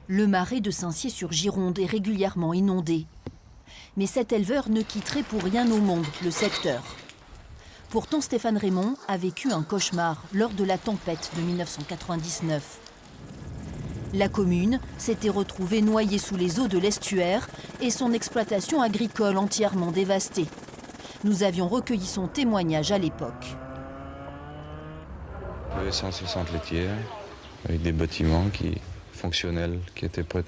Le marais de Saint-Cyr-sur-Gironde est régulièrement inondé. Mais cet éleveur ne quitterait pour rien au monde le secteur. Pourtant, Stéphane Raymond a vécu un cauchemar lors de la tempête de 1999. La commune s'était retrouvée noyée sous les eaux de l'estuaire et son exploitation agricole entièrement dévastée. Nous avions recueilli son témoignage à l'époque. Il y avait 160 laitières avec des bâtiments fonctionnels qui étaient prêts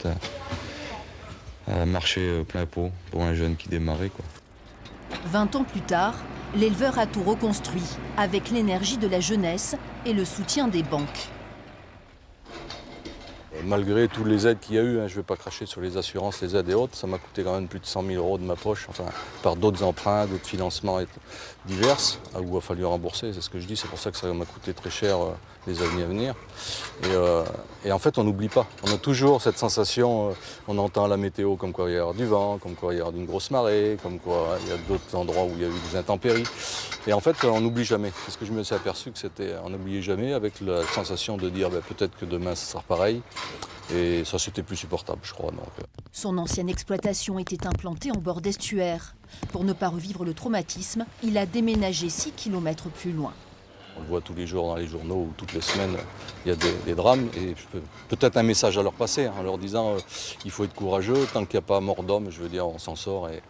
à marcher plein pot pour un jeune qui démarrait, quoi. 20 ans plus tard, l'éleveur a tout reconstruit avec l'énergie de la jeunesse et le soutien des banques. Et malgré toutes les aides qu'il y a eu, je ne vais pas cracher sur les assurances, les aides et autres, ça m'a coûté quand même plus de 100 000 € de ma poche, enfin, par d'autres emprunts, d'autres financements divers, où il a fallu rembourser, c'est ce que je dis, c'est pour ça que ça m'a coûté très cher les années à venir. Et en fait, on n'oublie pas, on a toujours cette sensation, on entend la météo comme quoi il va y avoir du vent, comme quoi il y aura une grosse marée, comme quoi il y a d'autres endroits où il y a eu des intempéries. Et en fait, on n'oublie jamais. C'est ce que je me suis aperçu, que on n'oubliait jamais, avec la sensation de dire peut-être que demain ça sera pareil. Et ça, c'était plus supportable, je crois. Son ancienne exploitation était implantée en bord d'estuaire. Pour ne pas revivre le traumatisme, il a déménagé 6 km plus loin. On le voit tous les jours dans les journaux, ou toutes les semaines, il y a des drames. Et peut-être un message à leur passer, en leur disant il faut être courageux, tant qu'il n'y a pas mort d'homme, je veux dire, on s'en sort et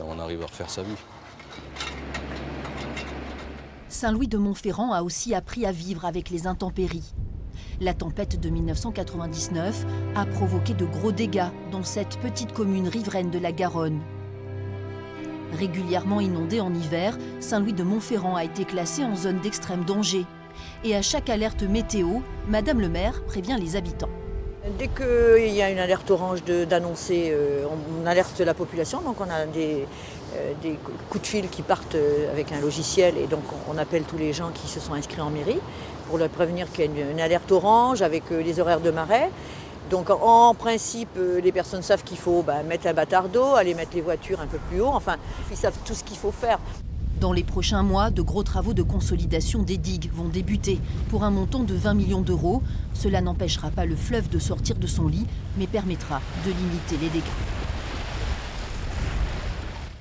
on arrive à refaire sa vie. Saint-Louis-de-Montferrand a aussi appris à vivre avec les intempéries. La tempête de 1999 a provoqué de gros dégâts dans cette petite commune riveraine de la Garonne. Régulièrement inondée en hiver, Saint-Louis-de-Montferrand a été classé en zone d'extrême danger. Et à chaque alerte météo, Madame le maire prévient les habitants. Dès qu'il y a une alerte orange d'annoncer, on alerte la population, donc on a des coups de fil qui partent avec un logiciel et donc on appelle tous les gens qui se sont inscrits en mairie pour leur prévenir qu'il y a une alerte orange avec les horaires de marée. Donc en principe, les personnes savent qu'il faut mettre un bâtard d'eau, aller mettre les voitures un peu plus haut, enfin ils savent tout ce qu'il faut faire. Dans les prochains mois, de gros travaux de consolidation des digues vont débuter pour un montant de 20 millions d'euros. Cela n'empêchera pas le fleuve de sortir de son lit, mais permettra de limiter les dégâts.